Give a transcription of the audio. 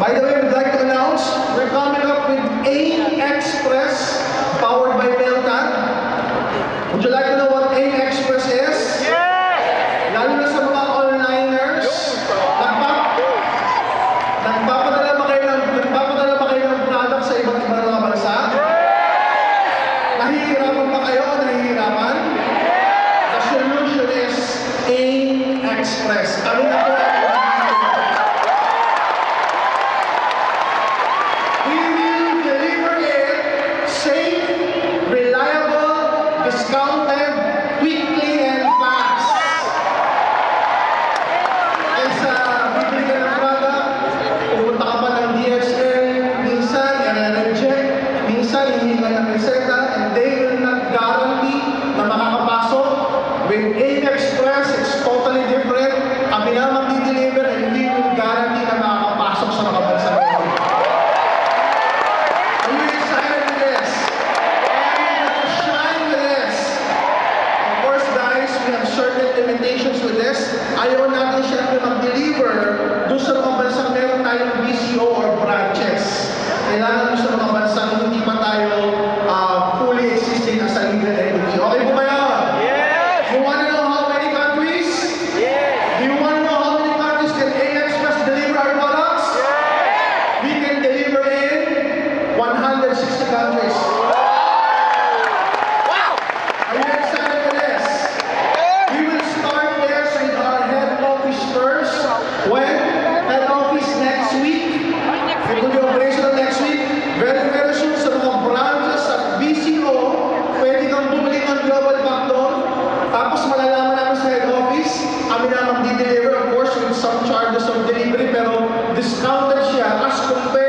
By the way, we'd like to announce we're coming up with AIM Express powered by Meltan. Would you like to know what AIM Express is? Lalo na sa mga onliners, nagpapadala ba kayo ng product sa iba't ibang mga bansa? Nahihirapan ba kayo o nahihirapan? The solution is AIM Express. Kami na po we will deliver it safe, reliable, discounted, quickly, and fast. Kaysa bibili ka ng product, pupunta ka pa ng DHL, minsan i-reject, minsan hindi ka ng reseta, and they will not guarantee na makakapasok. With AIM Express, it's totally different. Kami na magdi-deliver and we will guarantee na makakapasok sa mga bansa natin. Are you excited with this? And to shine with this. Of course, guys, we have certain limitations with this. Ayaw natin siyempre mag-deliver doon sa mga bansang meron tayong BCO or branches. Kailangan doon sa mga bansang hindi pa tayo fully existing as a legal entity. Okay po ba yan? You want to know how many countries? Do you want to know how many countries can AIM Express deliver our products? We can deliver in 160 countries. Are you excited for this? We will start this with our head office first. When? Head office next week. It will be operational next week. Very, very soon sa mga branches at BCO, pwede kang bumili ng Global Backdoor. Tapos malalaman namin sa head office, kami na mag-deliver, of course, with some charges of delivery, pero discounted siya as compared